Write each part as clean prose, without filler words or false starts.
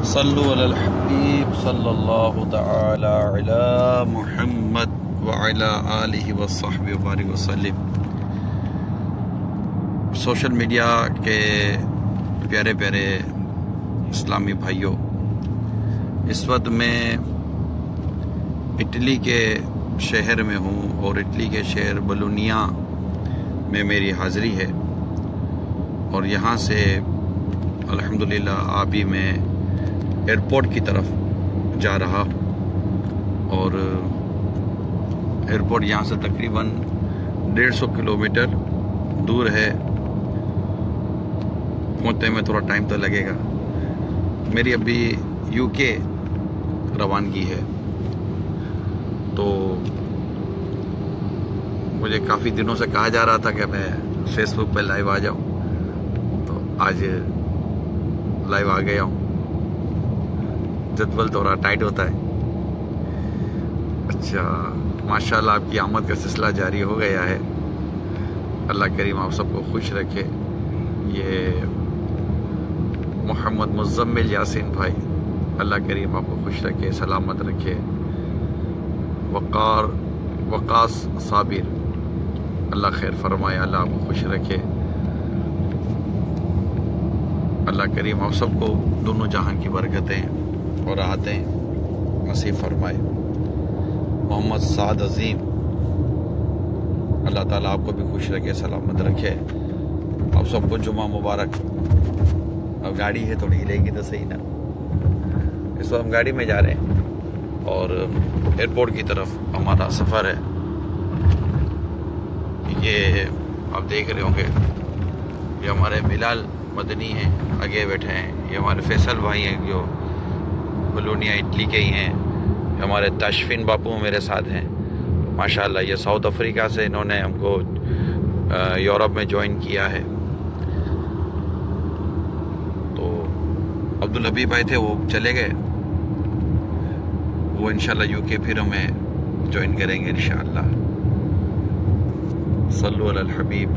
صلو علی الحبیب صلی اللہ تعالی علی محمد وعلی آلہ وصحبہ وبارک وسلم۔ سوشل میڈیا کے پیارے پیارے اسلامی بھائیوں، اس وقت میں اٹلی کے شہر میں ہوں اور اٹلی کے شہر بولونیا میں میری حاضری ہے، اور یہاں سے الحمدللہ ابھی میں ایئرپورٹ کی طرف جا رہا ہوں، اور ایئرپورٹ یہاں سے تقریباً 150 کلومیٹر دور ہے۔ پہنچنے میں تھوڑا ٹائم تو لگے گا۔ میری ابھی یو کے روانگی ہے، تو مجھے کافی دنوں سے کہا جا رہا تھا کہ میں فیس بک پہ لائیو آ جاؤں، تو آج لائیو آ گیا ہوں۔ جدول تھوڑا ٹائٹ ہوتا ہے۔ اچھا، ماشاءاللہ آپ کی آمد کا سلسلہ جاری ہو گیا ہے۔ اللہ کریم آپ سب کو خوش رکھے۔ یہ محمد مزمل یاسین بھائی، اللہ کریم آپ کو خوش رکھے، سلامت رکھے۔ وقاص صابر، اللہ خیر فرمائے، اللہ آپ کو خوش رکھے۔ اللہ کریم آپ سب کو دونوں جہان کی برکتیں اور راحتیں نصیب فرمائے۔ محمد سعد عظیم، اللہ تعالیٰ آپ کو بھی خوش رکھے، سلامت رکھے۔ آپ سب کو جمعہ مبارک۔ اب گاڑی ہے تھوڑی ہلے گی تو صحیح نا۔ اس وقت ہم گاڑی میں جا رہے ہیں اور ایئرپورٹ کی طرف ہمارا سفر ہے۔ یہ آپ دیکھ رہے ہوں گے، یہ ہمارے بلال مدنی ہیں، آگے بیٹھے ہیں۔ یہ ہمارے فیصل بھائی ہیں جو بولونیا اٹلی کے ہی ہیں۔ ہمارے تاشفین باپو میرے ساتھ ہیں، ماشاءاللہ۔ یہ ساؤتھ افریقہ سے انہوں نے ہم کو یورپ میں جوائن کیا ہے۔ تو عبدالحبیب بھائی تھے، وہ چلے گئے، وہ انشاءاللہ یو کے پھر ہمیں جوائن کریں گے انشاءاللہ۔ صلو علی الحبیب،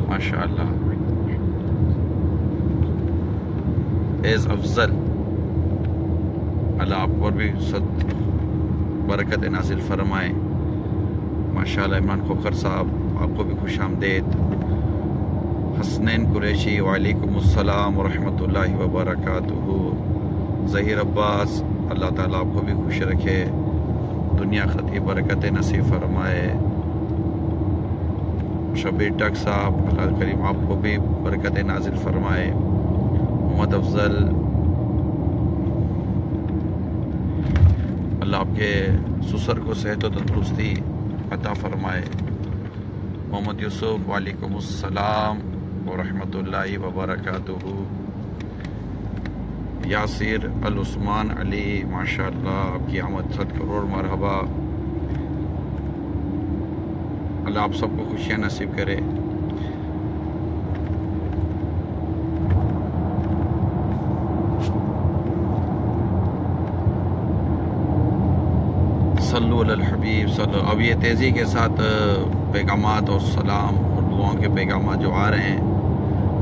ماشاءاللہ۔ ایز افضل، اللہ آپ پر بھی برکت نازل فرمائے۔ ماشاءاللہ عمران کھوکھر صاحب، آپ کو بھی خوش آمدید۔ حسنین قریشی، وعلیکم السلام ورحمۃ اللہ وبرکاتہ۔ ظہیر عباس، اللہ تعالیٰ آپ کو بھی خوش رکھے، دنیا خطی برکت نصیب فرمائے۔ شبیر ٹک صاحب، اللہ کریم آپ کو بھی برکت نازل فرمائے۔ محمد افضل، اللہ آپ کے سسر کو صحت و تندرستی عطا فرمائے۔ محمد یوسف، وعلیکم السلام ورحمۃ اللہ وبرکاتہ۔ یاسر العثمان علی، ماشاءاللہ، آپ کی آمد 100 کروڑ مرحبا۔ اللہ آپ سب کو خوشیاں نصیب کرے۔ صلو علی الحبیب صلو۔ اب یہ تیزی کے ساتھ پیغامات اور سلام اور دعاؤں کے پیغامات جو آ رہے ہیں،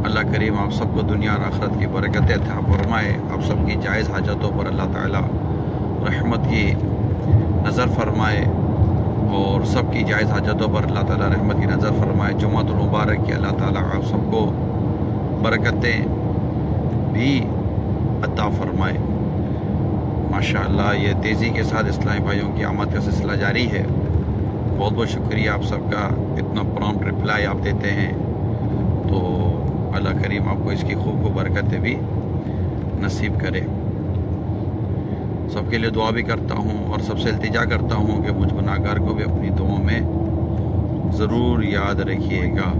اللہ کریم آپ سب کو دنیا اور آخرت کی برکتیں عطا فرمائے۔ آپ سب کی جائز حاجتوں پر اللہ تعالیٰ رحمت کی نظر فرمائے، اور سب کی جائز حاجتوں پر اللہ تعالیٰ رحمت کی نظر فرمائے۔ جمعۃ المبارک کی اللہ تعالیٰ آپ سب کو برکتیں بھی عطا فرمائے۔ ماشاءاللہ، یہ تیزی کے ساتھ اسلامی بھائیوں کی آمد کا سلسلہ جاری ہے۔ بہت بہت شکریہ آپ سب کا، اتنا پرامپٹ رپلائی آپ دیتے ہیں، تو اللہ کریم آپ کو اس کی خوب برکتیں بھی نصیب کرے۔ سب کے لیے دعا بھی کرتا ہوں، اور سب سے التجا کرتا ہوں کہ مجھ گناہگار کو بھی اپنی دعاؤں میں ضرور یاد رکھیے گا،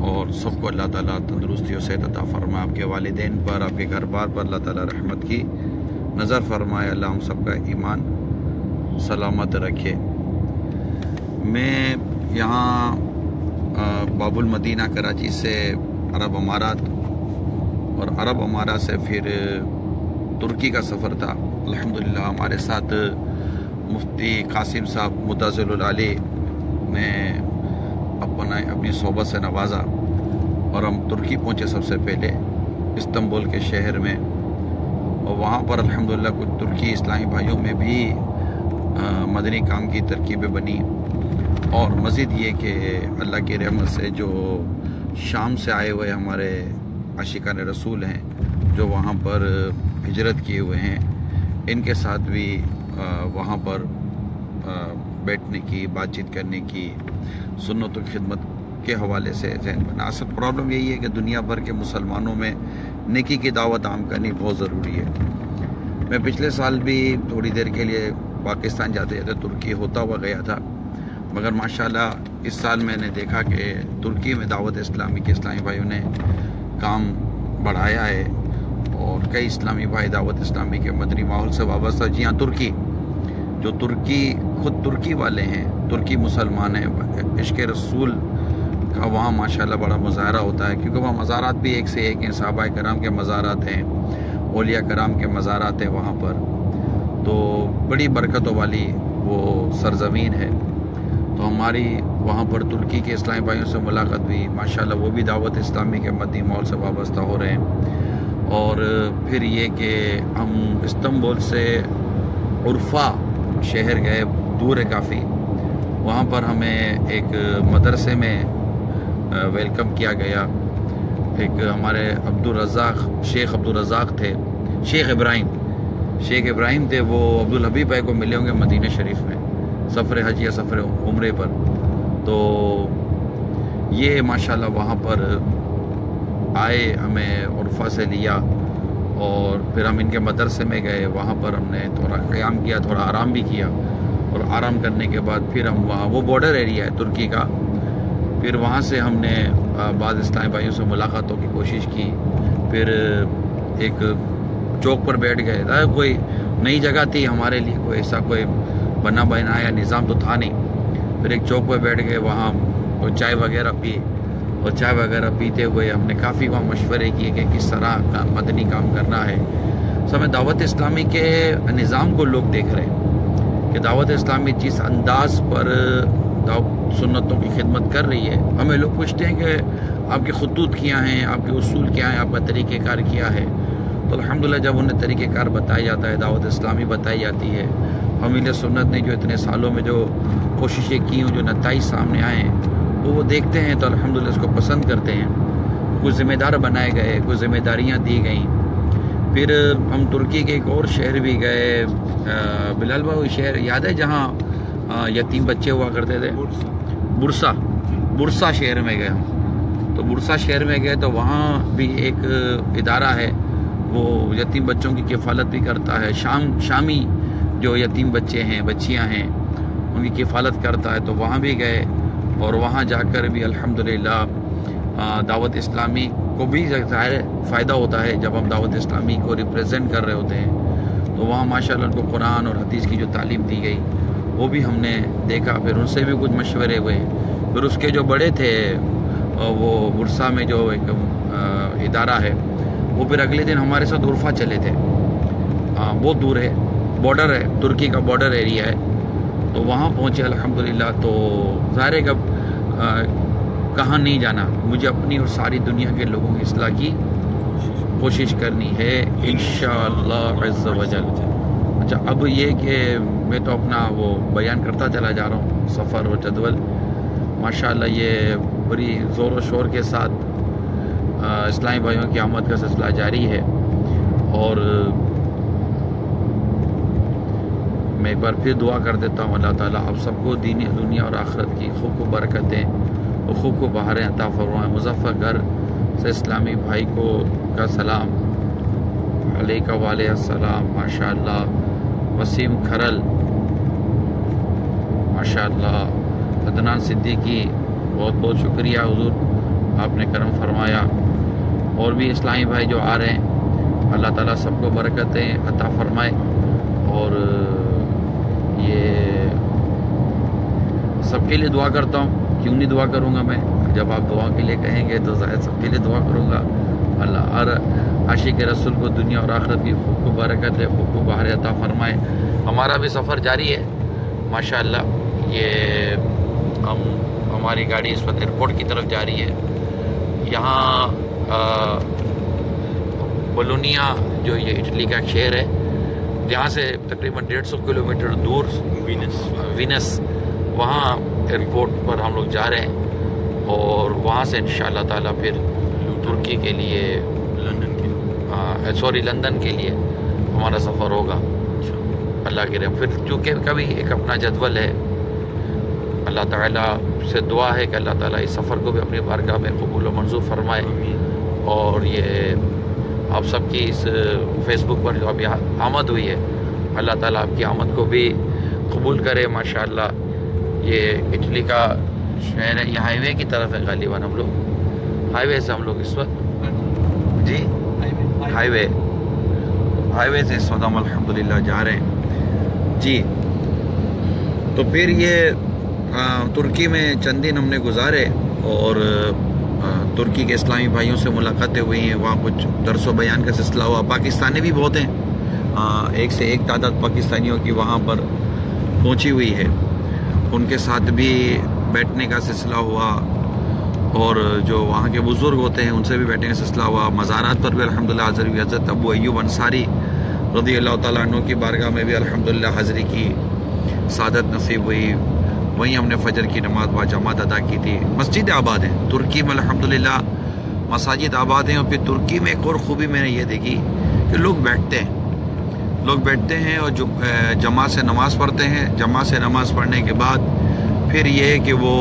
اور سب کو اللہ تعالیٰ تندرستی و صحت عطا فرمائے۔ آپ کے والدین پر، آپ کے گھر بار پر اللہ تعالیٰ رحمت کی نظر فرمائے۔ اللہ ہم سب کا ایمان سلامت رکھے۔ میں یہاں باب المدینہ کراچی سے عرب امارات، اور عرب امارات سے پھر ترکی کا سفر تھا۔ الحمدللہ ہمارے ساتھ مفتی قاسم صاحب متضل العلی نے اپنی صحبت سے نوازا، اور ہم ترکی پہنچے سب سے پہلے، استنبول کے شہر میں اور وہاں پر الحمدللہ کچھ ترکی اسلامی بھائیوں میں بھی مدنی کام کی ترکیبیں بنی، اور مزید یہ کہ اللہ کی رحمت سے جو شام سے آئے ہوئے ہمارے عاشقان رسول ہیں جو وہاں پر ہجرت کیے ہوئے ہیں، ان کے ساتھ بھی وہاں پر بیٹھنے کی، بات چیت کرنے کی، سنتوں کی خدمت کے حوالے سے ذہن بنا۔ اصل پرابلم یہی ہے کہ دنیا بھر کے مسلمانوں میں نیکی کی دعوت عام کرنی بہت ضروری ہے۔ میں پچھلے سال بھی تھوڑی دیر کے لیے پاکستان جاتے جاتے ترکی ہوتا ہوا گیا تھا، مگر ماشاءاللہ اس سال میں نے دیکھا کہ ترکی میں دعوت اسلامی کے اسلامی بھائیوں نے کام بڑھایا ہے، اور کئی اسلامی بھائی دعوت اسلامی کے مدنی ماحول سے وابستہ، جی ہاں ترکی، جو ترکی خود ترکی والے ہیں، ترکی مسلمان ہیں، عشق رسول کا وہاں ماشاءاللہ بڑا مظاہرہ ہوتا ہے، کیونکہ وہاں مزارات بھی ایک سے ایک ہیں، صحابہ کرام کے مزارات ہیں، اولیاء کرام کے مزارات ہیں وہاں پر، تو بڑی برکتوں والی وہ سرزمین ہے۔ تو ہماری وہاں پر ترکی کے اسلامی بھائیوں سے ملاقات ہوئی، ماشاءاللہ وہ بھی دعوت اسلامی کے مدنی ماحول سے وابستہ ہو رہے ہیں۔ اور پھر یہ کہ ہم استنبول سے عرفہ شہر گئے، دور ہے کافی، وہاں پر ہمیں ایک مدرسے میں ویلکم کیا گیا۔ ایک ہمارے شیخ عبدالرزاق تھے، شیخ ابراہیم تھے، وہ عبدالحبیب بھائی کو ملے ہوں گے مدینہ شریف میں سفر حج یا سفر عمرے پر، تو یہ ماشاءاللہ وہاں پر آئے، ہمیں عرفہ سے لیا، اور پھر ہم ان کے مدرسے میں گئے، وہاں پر ہم نے تھوڑا قیام کیا، تھوڑا آرام بھی کیا، اور آرام کرنے کے بعد پھر ہم وہاں، وہ بارڈر ایریا ہے ترکی کا، پھر وہاں سے ہم نے بعض اسلامی بھائیوں سے ملاقاتوں کی کوشش کی، پھر ایک چوک پر بیٹھ گئے، کوئی نئی جگہ تھی ہمارے لیے، کوئی ایسا کوئی بنا بنایا نظام تو تھا نہیں، پھر ایک چوک پر بیٹھ گئے، وہاں چائے وغیرہ پی، اور چائے وغیرہ پیتے ہوئے ہم نے کافی وہاں مشورے کیے کہ کس طرح مدنی کام کرنا ہے۔ سب دعوت اسلامی کے نظام کو لوگ دیکھ رہے ہیں کہ دعوت اسلامی جس انداز پر سنتوں کی خدمت کر رہی ہے، ہمیں لوگ پوچھتے ہیں کہ آپ کے خطوط کیا ہیں، آپ کے اصول کیا ہیں، آپ کا طریقہ کار کیا ہے، تو الحمدللہ جب انہیں طریقہ کار بتایا جاتا ہے، دعوت اسلامی بتائی جاتی ہے، حامل سنت نے جو اتنے سالوں میں جو کوششیں کی ہوں، جو نتائج سامنے آئے ہیں، وہ دیکھتے ہیں تو الحمدللہ اس کو پسند کرتے ہیں۔ کچھ ذمہ دار بنائے گئے، کچھ ذمہ داریاں دی گئیں۔ پھر ہم ترکی کے ایک اور شہر بھی گئے، بلال بھائی شہر یاد ہے جہاں یتیم بچے ہوا کرتے تھے؟ برسا شہر میں گئے ہم، تو برسا شہر میں گئے تو وہاں بھی ایک ادارہ ہے، وہ یتیم بچوں کی کفالت بھی کرتا ہے، شامی جو یتیم بچے ہیں، بچیاں ہیں، ان کی کفالت کرتا ہے، تو وہاں بھی گئے، اور وہاں جا کر بھی الحمدللہ دعوت اسلامی کو بھی ظاہر فائدہ ہوتا ہے جب ہم دعوت اسلامی کو ریپریزنٹ کر رہے ہوتے ہیں، تو وہاں ماشاءاللہ ان کو قرآن اور حدیث کی جو تعلیم دی گئی وہ بھی ہم نے دیکھا، پھر ان سے بھی کچھ مشورے ہوئے، پھر اس کے جو بڑے تھے وہ برسا میں جو ایک ادارہ ہے، وہ پھر اگلے دن ہمارے ساتھ عرفہ چلے تھے، بہت دور ہے، بارڈر ہے، ترکی کا بارڈر ایریا ہے، تو وہاں پہنچے الحمدللہ۔ تو ظاہر ہے کہ کہاں نہیں جانا، مجھے اپنی اور ساری دنیا کے لوگوں کی اصلاح کی کوشش کرنی ہے انشاءاللہ عز و جل۔ اچھا، اب یہ کہ میں تو اپنا وہ بیان کرتا چلا جا رہا ہوں، سفر اور جدول ماشاءاللہ یہ بڑی زور و شور کے ساتھ اسلامی بھائیوں کی آمد کا سلسلہ جاری ہے، اور میں ایک بار پھر دعا کر دیتا ہوں اللہ تعالیٰ آپ سب کو دنیا اور آخرت کی خوب برکتیں اور خوب بہاریں عطا فرمائیں۔ مظفر گھر سے اسلامی بھائی کو کا سلام علیکہ وعلیہ السلام، ماشاءاللہ۔ وسیم کھرل، ماشاءاللہ۔ عدنان صدیقی، بہت بہت شکریہ حضور، آپ نے کرم فرمایا۔ اور بھی اسلامی بھائی جو آ رہے ہیں، اللہ تعالیٰ سب کو برکتیں عطا فرمائے، اور یہ سب کے لیے دعا کرتا ہوں، کیوں نہیں دعا کروں گا میں، جب آپ دعا کے لیے کہیں گے تو ظاہر سب کے لیے دعا کروں گا۔ اللہ ہر عاشق رسول کو دنیا اور آخرت کی خوب کو برکت ہے، خوب کو بہار عطا فرمائے۔ ہمارا بھی سفر جاری ہے ماشاءاللہ، یہ ہماری گاڑی اس وقت ایئرپورٹ کی طرف جا رہی ہے۔ یہاں بولونیا جو یہ اٹلی کا ایک شہر ہے، جہاں سے تقریباً 150 کلومیٹر دور وینس، وہاں ایئرپورٹ پر ہم لوگ جا رہے ہیں، اور وہاں سے انشاءاللہ تعالیٰ پھر ترکی کے لیے لندن کے لیے ہمارا سفر ہوگا اللہ کے رحم۔ پھر چونکہ کبھی ایک اپنا جدول ہے، اللہ تعالیٰ سے دعا ہے کہ اللہ تعالیٰ اس سفر کو بھی اپنی بارگاہ میں قبول و منظور فرمائے، اور یہ آپ سب کی اس فیس بک پر جو ابھی آمد ہوئی ہے، اللہ تعالیٰ آپ کی آمد کو بھی قبول کرے۔ ماشاءاللہ یہ اٹلی کا شہر ہے، یہ ہائی وے کی طرف ہے غالباً، ہم لوگ ہائی وے سے ہم لوگ اس وقت جی ہائی وے سے اس وقت ہم الحمدللہ جا رہے ہیں جی۔ تو پھر یہ ترکی میں چند دن ہم نے گزارے، اور ترکی کے اسلامی بھائیوں سے ملاقاتیں ہوئی ہیں، وہاں کچھ درس و بیان کا سلسلہ ہوا۔ پاکستانی بھی بہت ہیں، ایک سے ایک تعداد پاکستانیوں کی وہاں پر پہنچی ہوئی ہے، ان کے ساتھ بھی بیٹھنے کا سلسلہ ہوا، اور جو وہاں کے بزرگ ہوتے ہیں ان سے بھی بیٹھنے کا سلسلہ ہوا۔ مزارات پر بھی الحمدللہ حاضری ہوئی، حضرت ابو ایوب انصاری رضی اللہ تعالیٰ عنہ کی بارگاہ میں بھی الحمدللہ حاضری کی سعادت نصیب ہوئی۔ وہیں ہم نے فجر کی نماز با جماعت ادا کی تھی۔ مسجد آباد ہیں ترکی میں الحمدللہ، مساجد آباد ہیں۔ اور پھر ترکی میں ایک اور خوبی میں نے یہ دیکھی کہ لوگ بیٹھتے ہیں اور جماعت سے نماز پڑھتے ہیں۔ جماعت سے نماز پڑھنے کے بعد پھر یہ ہے کہ وہ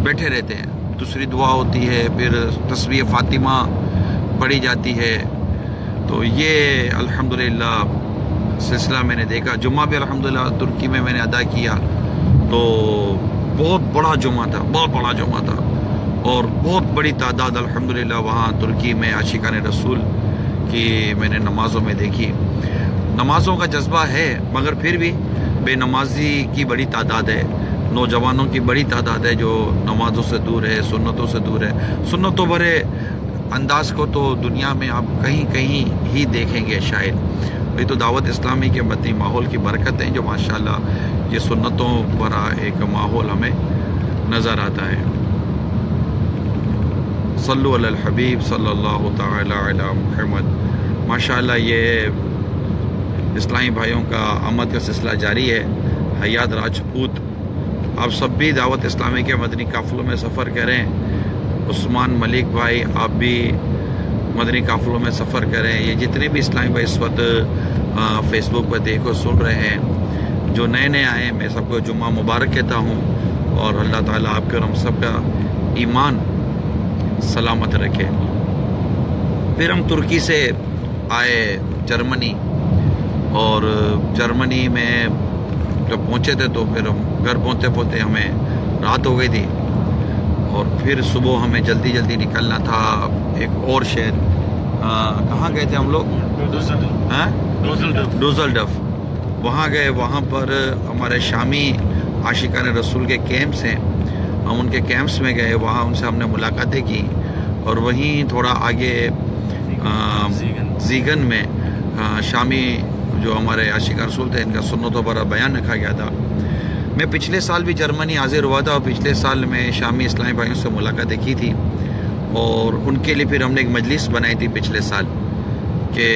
بیٹھے رہتے ہیں، دوسری دعا ہوتی ہے، پھر تسبیح فاطمہ پڑھی جاتی ہے۔ تو یہ الحمدللہ سلسلہ میں نے دیکھا۔ جمعہ بھی الحمدللہ ترکی میں نے ادا کیا، تو بہت بڑا جمعہ تھا اور بہت بڑی تعداد الحمدللہ وہاں ترکی میں عاشقان رسول کی میں نے نمازوں میں دیکھی۔ نمازوں کا جذبہ ہے، مگر پھر بھی بے نمازی کی بڑی تعداد ہے، نوجوانوں کی بڑی تعداد ہے جو نمازوں سے دور ہے، سنتوں سے دور ہے۔ سنتوں بھرے انداز کو تو دنیا میں آپ کہیں ہی دیکھیں گے شاید۔ یہ تو دعوت اسلامی کے مدنی ماحول کی برکت ہے جو ماشاءاللہ یہ سنتوں بھرا ایک ماحول ہمیں نظر آتا ہے۔ صلو علی الحبیب صلی اللہ تعالی علی محمد۔ ماشاءاللہ یہ اسلامی بھائیوں کا آمد کا سلسلہ جاری ہے۔ حیات راجپوت، آپ سب بھی دعوت اسلامی کے مدنی قافلوں میں سفر کریں۔ عثمان ملک بھائی، آپ بھی مدنی قافلوں میں سفر کریں۔ یہ جتنے بھی اسلامی بھائی اس وقت فیس بک پر دیکھو سن رہے ہیں، جو نئے آئے ہیں، میں سب کو جمعہ مبارک کہتا ہوں، اور اللہ تعالیٰ آپ کے اور ہم سب کا ایمان سلامت رکھے۔ پھر ہم ترکی سے آئے جرمنی، اور جرمنی میں جب پہنچے تھے تو پھر ہم گھر پہنچتے ہمیں رات ہو گئی تھی، اور پھر صبح ہمیں جلدی نکلنا تھا ایک اور شہر۔ کہاں گئے تھے ہم لوگ؟ ڈوزلڈف۔ وہاں گئے، وہاں پر ہمارے شامی عاشقان رسول کے کیمپس ہیں، ہم ان کے کیمپس میں گئے، وہاں ان سے ہم نے ملاقاتیں کی، اور وہیں تھوڑا آگے زیگن میں شامی جو ہمارے عاشقان رسول تھے ان کا سنتوں بھرا بیان رکھا گیا تھا۔ میں پچھلے سال بھی جرمنی حاضر ہوا تھا، اور پچھلے سال میں شامی اسلامی بھائیوں سے ملاقاتیں کی تھی، اور ان کے لیے پھر ہم نے ایک مجلس بنائی تھی پچھلے سال کہ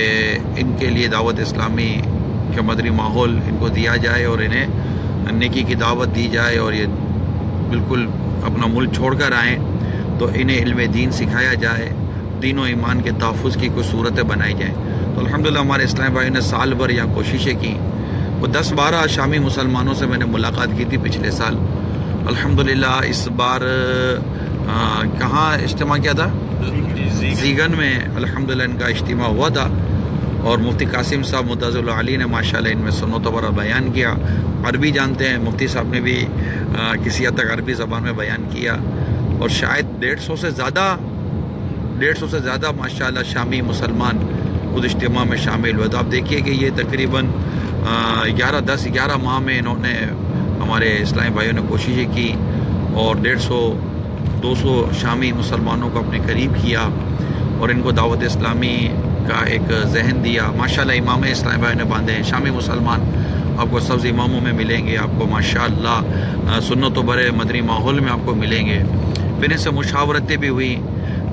ان کے لیے دعوت اسلامی کا مدنی ماحول ان کو دیا جائے، اور انہیں نیکی کی دعوت دی جائے، اور یہ بالکل اپنا ملک چھوڑ کر آئیں تو انہیں علم دین سکھایا جائے، دین و ایمان کے تحفظ کی کچھ صورتیں بنائی جائیں۔ تو الحمدللہ ہمارے اسلامی بھائیوں نے سال بھر یہاں کوششیں کی۔ وہ 10-12 شامی مسلمانوں سے میں نے ملاقات کی تھی پچھلے سال۔ الحمدللہ اس بار کہاں اجتماع کیا تھا؟ زیگن میں الحمدللہ ان کا اجتماع ہوا تھا، اور مفتی قاسم صاحب متضل علی نے ماشاءاللہ ان میں سنتوں بھرا بیان کیا۔ عربی جانتے ہیں، مفتی صاحب نے بھی کسی حد تک عربی زبان میں بیان کیا، اور شاید 150 سے زیادہ ماشاءاللہ شامی مسلمان خود اجتماع میں شامل ہوئے۔ تو آپ دیکھیے کہ یہ تقریباً 11 ماہ میں انہوں نے، ہمارے اسلامی بھائیوں نے کوششیں کی، اور 150-200 شامی مسلمانوں کو اپنے قریب کیا، اور ان کو دعوت اسلامی کا ایک ذہن دیا۔ ماشاءاللہ امام اسلامی بھائیوں نے باندھے ہیں، شامی مسلمان آپ کو سبز اماموں میں ملیں گے، آپ کو ماشاءاللہ سنتوں بھرے مدنی ماحول میں آپ کو ملیں گے۔ پھر ان سے مشاورتیں بھی ہوئی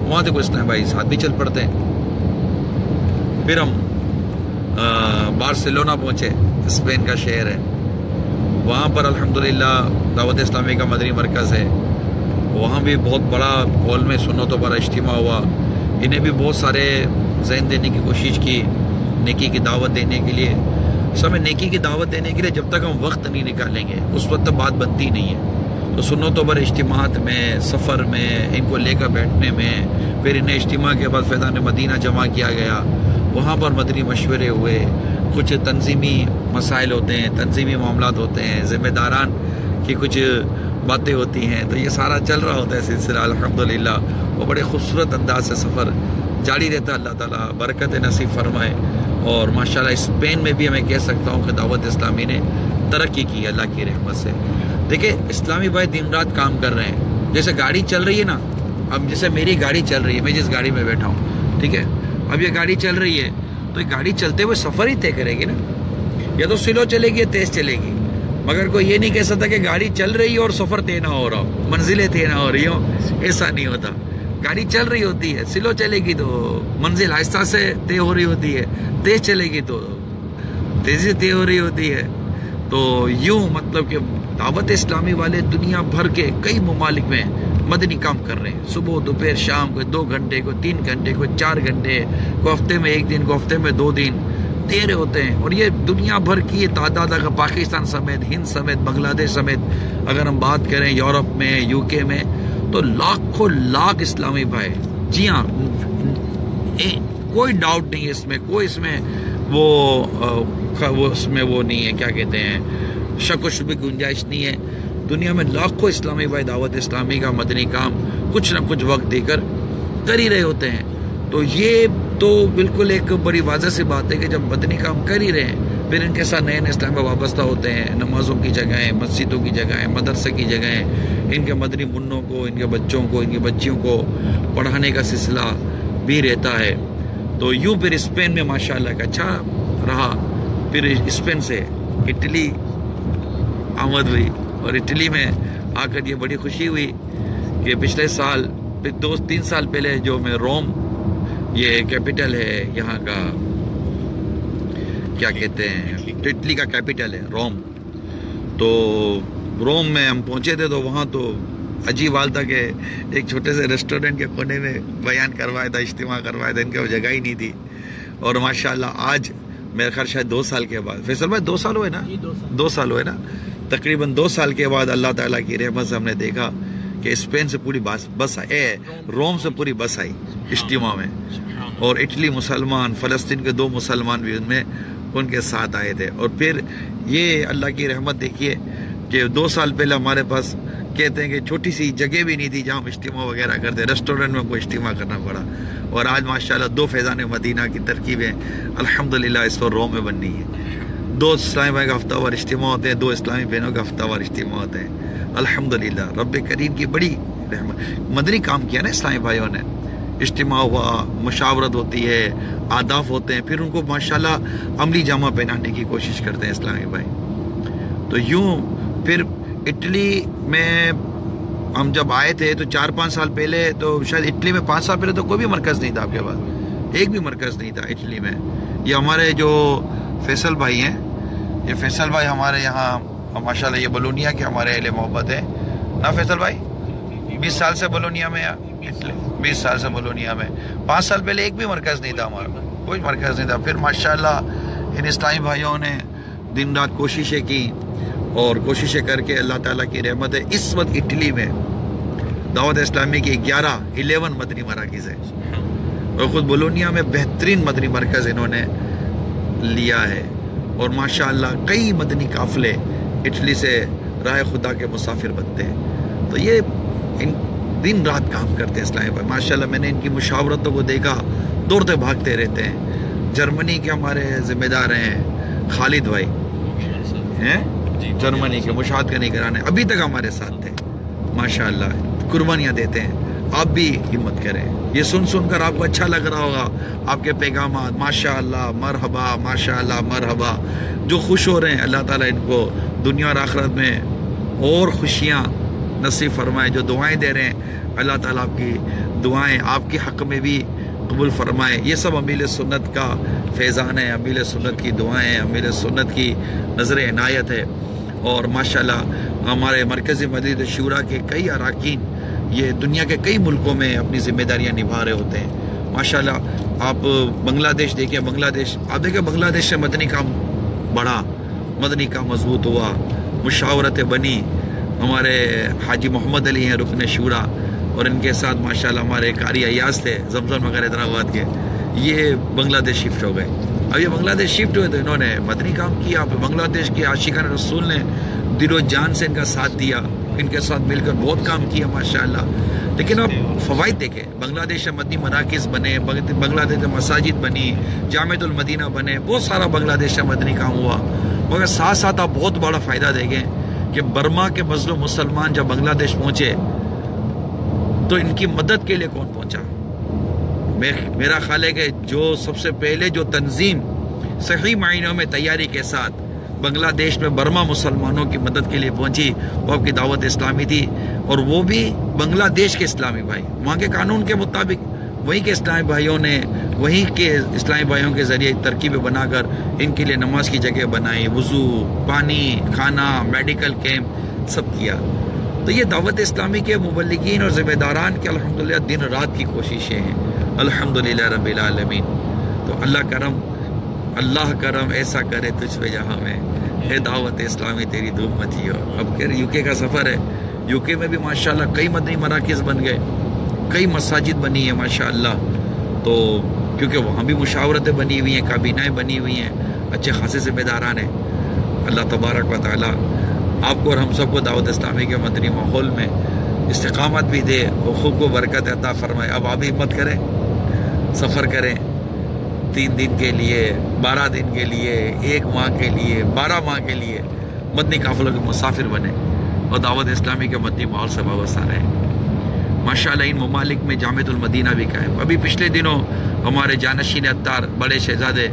وہاں سے کچھ اسلام بھائی ساتھ بھی چل پڑتے ہیں۔ پھر ہم بارسلونا پہنچے، اسپین کا شہر ہے، وہاں پر الحمدللہ دعوت اسلامی کا مدنی مرکز ہے، وہاں بھی بہت بڑا ہال میں سنتوں پر اجتماع ہوا۔ انہیں بھی بہت سارے ذہن دینے کی کوشش کی، نیکی کی دعوت دینے کے لیے۔ ہمیں نیکی کی دعوت دینے کے لیے جب تک ہم وقت نہیں نکالیں گے اس وقت تک بات بنتی نہیں ہے۔ تو سنتوں پر اجتماعات میں، سفر میں، ان کو لے کر بیٹھنے میں، پھر انہیں اجتماع کے بعد فیضان مدینہ جمع کیا گیا، وہاں پر مدنی مشورے ہوئے، کچھ تنظیمی مسائل ہوتے ہیں، تنظیمی معاملات ہوتے ہیں، ذمہ داران کی کچھ باتیں ہوتی ہیں، تو یہ سارا چل رہا ہوتا ہے سلسلہ الحمدللہ۔ وہ بڑے خوبصورت انداز سے سفر جاری رہتا ہے، اللہ تعالیٰ برکت نصیب فرمائے۔ اور ماشاءاللہ اسپین میں بھی میں کہہ سکتا ہوں کہ دعوت اسلامی نے ترقی کی اللہ کی رحمت سے۔ دیکھیں اسلامی بھائی دن رات کام کر رہے ہیں، جیسے گاڑی چل رہی ہے نا، اب جیسے میری گاڑی چل رہی ہے، میں جس گاڑی میں بیٹھا ہوں، ٹھیک ہے، اب یہ گاڑی چل رہی ہے تو یہ گاڑی چلتے ہوئے سفر ہی طے کرے گی نا، یا تو سلو چلے گی یا تیز چلے گی، مگر کوئی یہ نہیں کہہ سکتا کہ گاڑی چل رہی ہے اور سفر طے نہ ہو رہا ہو، منزلیں طے نہ ہو رہی ہو، ایسا نہیں ہوتا۔ گاڑی چل رہی ہوتی ہے، سلو چلے گی تو منزل آہستہ سے طے ہو رہی ہوتی ہے، تیز چلے گی تو تیزی طے ہو رہی ہوتی ہے۔ تو یوں مطلب کہ دعوت اسلامی والے دنیا بھر کے کئی ممالک میں مدنی کام کر رہے ہیں، صبح دوپہر شام، کوئی 2 گھنٹے، کوئی 3 گھنٹے، کوئی 4 گھنٹے، کوئی ہفتے میں 1 دن، کوئی ہفتے میں 2 دن دے رہے ہوتے ہیں۔ اور یہ دنیا بھر کی یہ تعداد اگر پاکستان سمیت، ہند سمیت، بنگلہ دیش سمیت اگر ہم بات کریں، یورپ میں، UK میں، تو لاکھوں لاکھ اسلامی بھائی، جی ہاں، کوئی ڈاؤٹ نہیں ہے اس میں، کوئی اس میں اس میں وہ نہیں ہے، کیا کہتے ہیں، شک و شبہ کی گنجائش نہیں ہے۔ دنیا میں لاکھوں اسلامی بھائی دعوت اسلامی کا مدنی کام کچھ نہ کچھ وقت دے کر کر ہی رہے ہوتے ہیں۔ تو یہ تو بالکل ایک بڑی واضح سی بات ہے کہ جب مدنی کام کر ہی رہے ہیں، پھر ان کے ساتھ نئے نئے اسلام میں وابستہ ہوتے ہیں، نمازوں کی جگہیں، مسجدوں کی جگہیں، مدرسے کی جگہیں، ان کے مدنی منوں کو، ان کے بچوں کو، ان کی بچیوں کو پڑھانے کا سلسلہ بھی رہتا ہے۔ تو یوں پھر اسپین میں ماشاءاللہ کا اچھا رہا، پھر اسپین سے اٹلی آمد ہوئی، اور اٹلی میں آ کر یہ بڑی خوشی ہوئی کہ پچھلے سال، 2-3 سال پہلے جو میں روم، یہ کیپٹل ہے یہاں کا، کیا کہتے ہیں، اٹلی کا کیپٹل ہے روم، تو روم میں ہم پہنچے تھے تو وہاں تو عجیب حال تھا کہ ایک چھوٹے سے ریسٹورنٹ کے کونے میں بیان کروایا تھا، اجتماع کروایا تھا، ان کے وہ جگہ ہی نہیں تھی۔ اور ماشاءاللہ آج میرے خیال شاید 2 سال کے بعد، فیصل بھائی 2 سال ہوئے نا، 2 سال ہوئے نا، تقریباً 2 سال کے بعد اللہ تعالیٰ کی رحمت سے ہم نے دیکھا کہ اسپین سے پوری بس آئی، روم سے پوری بس آئی اجتماع میں، اور اٹلی مسلمان، فلسطین کے 2 مسلمان بھی ان میں ان کے ساتھ آئے تھے۔ اور پھر یہ اللہ کی رحمت دیکھیے کہ 2 سال پہلے ہمارے پاس کہتے ہیں کہ چھوٹی سی جگہ بھی نہیں تھی جہاں ہم اجتماع وغیرہ کرتے، ریسٹورنٹ میں کوئی اجتماع کرنا پڑا، اور آج ماشاءاللہ 2 فیضان مدینہ کی ترکیبیں الحمدللہ اس وقت روم میں بن رہی ہیں۔ 2 اسلامی بھائی کا ہفتہ وار اجتماع ہوتے ہیں، 2 اسلامی بہنوں کا ہفتہ وار اجتماع ہوتے ہیں، الحمدللہ رب کریم کی بڑی رحمت۔ مدنی کام کیا نا اسلامی بھائیوں نے، اجتماع ہوا، مشاورت ہوتی ہے، اہداف ہوتے ہیں، پھر ان کو ماشاءاللہ عملی جامہ پہنانے کی کوشش کرتے ہیں اسلامی بھائی۔ تو یوں پھر اٹلی میں ہم جب آئے تھے تو 4-5 سال پہلے، تو شاید اٹلی میں 5 سال پہلے تو کوئی بھی مرکز نہیں تھا آپ کے پاس، ایک بھی مرکز نہیں تھا اٹلی میں۔ یہ ہمارے جو فیصل بھائی ہیں، یہ فیصل بھائی ہمارے یہاں ماشاءاللہ یہ بولونیا کے ہمارے اہل محبت ہیں نا فیصل بھائی، 20 سال سے بولونیا میں، 20 سال سے بولونیا میں، 5 سال پہلے ایک بھی مرکز نہیں تھا ہمارا، کوئی مرکز نہیں تھا۔ پھر ماشاءاللہ ان اسلامی بھائیوں نے دن رات کوششیں کی، اور کوششیں کر کے اللہ تعالیٰ کی رحمت ہے اس وقت اٹلی میں دعوت اسلامی کی 11 مدنی مراکز ہے، اور خود بولونیا میں بہترین مدنی مرکز انہوں نے لیا ہے، اور ماشاءاللہ کئی مدنی قافلے اٹلی سے راہ خدا کے مسافر بنتے ہیں۔ تو یہ ان دن رات کام کرتے ہیں اسلامی بھائی ماشاءاللہ۔ میں نے ان کی مشاورتوں کو دیکھا، دوڑتے بھاگتے رہتے ہیں۔ جرمنی کے ہمارے ذمہ دار ہیں خالد بھائی، ہیں جرمنی کے مشاہد کا نگران، ابھی تک ہمارے ساتھ تھے ماشاءاللہ، قربانیاں دیتے ہیں۔ آپ بھی ہمت کریں، یہ سن کر آپ کو اچھا لگ رہا ہوگا آپ کے پیغامات، ماشاءاللہ مرحبا، ماشاءاللہ مرحبا۔ جو خوش ہو رہے ہیں اللہ تعالیٰ ان کو دنیا اور آخرت میں اور خوشیاں نصیب فرمائے. جو دعائیں دے رہے ہیں اللہ تعالیٰ آپ کی دعائیں آپ کے حق میں بھی قبول فرمائے. یہ سب امیل سنت کا فیضان ہے، امیل سنت کی دعائیں، امیل سنت کی نظر عنایت ہے. اور ماشاءاللہ ہمارے مرکزی مدینہ شورا کے کئی اراکین یہ دنیا کے کئی ملکوں میں اپنی ذمہ داریاں نبھا رہے ہوتے ہیں. ماشاءاللہ آپ بنگلہ دیش دیکھیں، بنگلہ دیش آپ دیکھیں، بنگلہ دیش سے مدنی کام بڑھا، مدنی کام مضبوط ہوا، مشاورتیں بنی. ہمارے حاجی محمد علی ہیں رکن شورا، اور ان کے ساتھ ماشاءاللہ ہمارے قاری ایاز تھے زمزم نگر حیدرآباد کے، یہ بنگلہ دیش شفٹ ہو گئے. اب یہ بنگلہ دیش شفٹ ہوئے تو انہوں نے مدنی کام کیا. بنگلہ دیش کے عاشقان رسول نے دل و جان سے ان کا ساتھ دیا، ان کے ساتھ مل کر بہت کام کیا ماشاءاللہ. لیکن اب فوائد دیکھیں، بنگلہ دیش میں مدنی مراکز بنے، بنگلہ دیش میں مساجد بنی، جامعۃ المدینہ بنے، بہت سارا بنگلہ دیش میں مدنی کام ہوا. مگر ساتھ ساتھ آپ بہت بڑا فائدہ دیکھیں کہ برما کے مظلوم مسلمان جب بنگلہ دیش پہنچے تو ان کی مدد کے لیے کون پہنچا؟ میرا خیال ہے کہ جو سب سے پہلے جو تنظیم صحیح معنوں میں تیاری کے ساتھ بنگلہ دیش میں برما مسلمانوں کی مدد کے لیے پہنچی وہ آپ کی دعوت اسلامی تھی. اور وہ بھی بنگلہ دیش کے اسلامی بھائی، وہاں کے قانون کے مطابق وہیں کے اسلامی بھائیوں نے وہیں کے اسلامی بھائیوں کے ذریعے ترکیبیں بنا کر ان کے لیے نماز کی جگہ بنائی، وضو، پانی، کھانا، میڈیکل کیمپ سب کیا. تو یہ دعوت اسلامی کے مبلغین اور ذمہ داران کے الحمدللہ دن رات کی کوششیں ہیں الحمدللہ رب العالمین. تو اللہ کرم ایسا کرے تجھ پہ جہاں میں، اے دعوت اسلامی تیری دھوم مچی ہو. اب یو کے کا سفر ہے، یو کے میں بھی ماشاءاللہ کئی مدنی مراکز بن گئے، کئی مساجد بنی ہیں ماشاءاللہ. تو کیونکہ وہاں بھی مشاورتیں بنی ہوئی ہیں، کابینائیں بنی ہوئی ہیں، اچھے خاصے ذمہ داران ہیں. اللہ تبارک و تعالیٰ آپ کو اور ہم سب کو دعوت اسلامی کے مدنی ماحول میں استقامت بھی دے اور خوب کو برکت عطا فرمائے. اب آپ ہمت کریں، سفر کریں 3 دن کے لیے، 12 دن کے لیے، 1 ماہ کے لیے، 12 ماہ کے لیے مدنی قافلوں کے مسافر بنے اور دعوت اسلامی کے مدنی ماحول سے وابستہ رہیں. ماشاءاللہ ان ممالک میں جامعۃ المدینہ بھی قائم. ابھی پچھلے دنوں ہمارے جانشین اتار بڑے شہزادے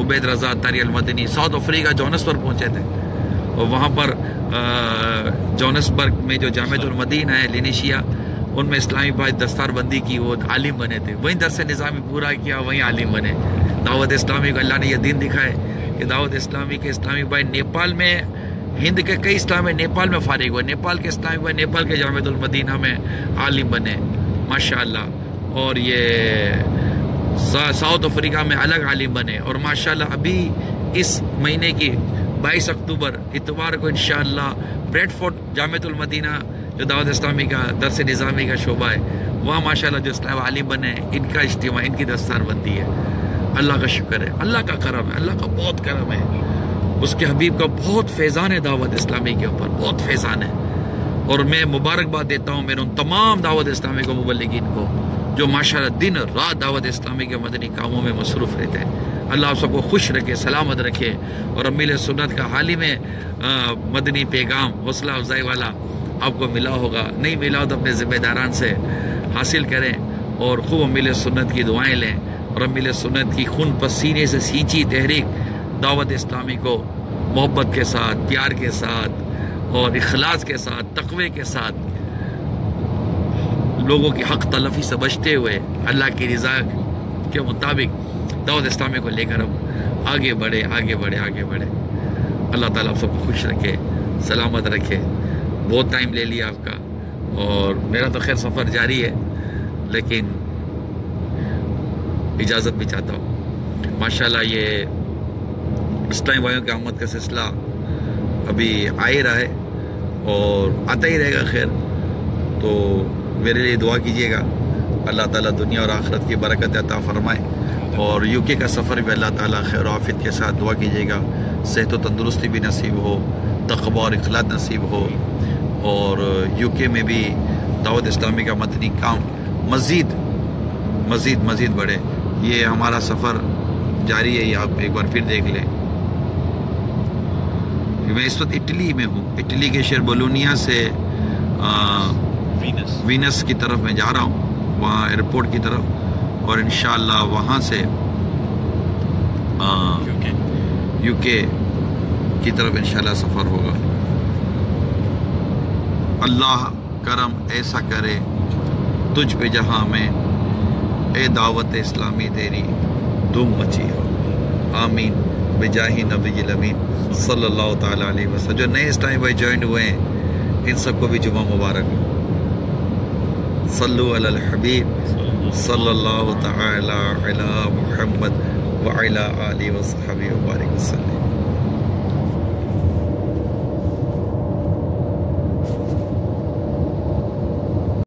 عبید رضا اتاری المدنی ساؤتھ افریقہ جونسبرگ پہنچے تھے، اور وہاں پر جونسبرگ میں جو جامعۃ المدینہ ہے لینیشیا، ان میں اسلامی بھائی دستار بندی کی، وہ عالم بنے تھے. وہیں درس نظامی پورا کیا، وہیں عالم بنے. دعوت اسلامی کو اللہ نے یہ دین دکھائے کہ دعوت اسلامی کے اسلامی بھائی نیپال میں، ہند کے کئی اسلامی نیپال میں فارغ ہوئے، نیپال کے اسلامی بھائی نیپال کے جامعۃ المدینہ میں عالم بنے ماشاءاللہ. اور یہ ساؤتھ افریقہ میں الگ عالم بنے. اور ماشاءاللہ ابھی اس مہینے کی 22 اکتوبر اتوار کو انشاءاللہ بریڈ فورٹ جامعۃ المدینہ جو دعوت اسلامی کا درس نظامی کا شعبہ ہے، وہاں ماشاءاللہ جو اسلام عالم بنے، ان کا اجتماع، ان کی دستار بندی ہے. اللہ کا شکر ہے، اللہ کا کرم ہے، اللہ کا بہت کرم ہے. اس کے حبیب کا بہت فیضان ہے دعوت اسلامی کے اوپر، بہت فیضان ہے. اور میں مبارکباد دیتا ہوں میرے ان تمام دعوت اسلامی کو مبلغین کو جو ماشاءاللہ دن رات دعوت اسلامی کے مدنی کاموں میں مصروف رہتے ہیں. اللہ آپ سب کو خوش رکھے، سلامت رکھے، اور امیل سنت کا حال ہی میں مدنی پیغام حوصلہ افزائی والا آپ کو ملا ہوگا. نہیں ملا ہو تو اپنے ذمہ داران سے حاصل کریں اور خوب امیل سنت کی دعائیں لیں. اور امیل سنت کی خون پسینے سے سینچی تحریک دعوت اسلامی کو محبت کے ساتھ، پیار کے ساتھ اور اخلاص کے ساتھ، تقوی کے ساتھ، لوگوں کی حق تلفی سے بچتے ہوئے اللہ کی رضا کے مطابق دعوت اسلامی کو لے کر ہم آگے بڑھے. اللہ تعالیٰ آپ سب کو خوش رکھے، سلامت رکھے. بہت ٹائم لے لیا آپ کا، اور میرا تو خیر سفر جاری ہے، لیکن اجازت بھی چاہتا ہوں. ماشاءاللہ یہ اسلامی بھائیوں کی آمد کا سلسلہ ابھی آ ہی رہا ہے اور آتا ہی رہے گا. خیر تو میرے لیے دعا کیجیے گا، اللہ تعالیٰ دنیا اور آخرت کی برکت عطا فرمائے. اور یو کے کا سفر بھی اللہ تعالیٰ خیر و عافیت کے ساتھ دعا کیجیے گا، صحت و تندرستی بھی نصیب ہو، تقوی اور اخلاص نصیب ہو، اور یو کے میں بھی دعوت اسلامی کا مدنی کام مزید بڑھے. یہ ہمارا سفر جاری ہے، یہ آپ ایک بار پھر دیکھ لیں. میں اس وقت اٹلی میں ہوں، اٹلی کے شہر بولونیا سے وینس کی طرف میں جا رہا ہوں، وہاں ایئرپورٹ کی طرف، اور انشاءاللہ وہاں سے یو کے کی طرف انشاءاللہ سفر ہوگا. اللہ کرم ایسا کرے تجھ پہ جہاں میں، اے دعوت اسلامی تیری دھوم مچی ہو، آمین بجاہ نبی الامین صلی اللہ تعالیٰ علیہ وسلم۔ جو نئے اس ٹائم بھائی جوائن ہوئے ہیں ان سب کو بھی جمعہ مبارک ہو۔ صلو علی الحبیب صلی اللہ تعالیٰ علی محمد وعلی آلہ وصحبہ وبارک وسلم۔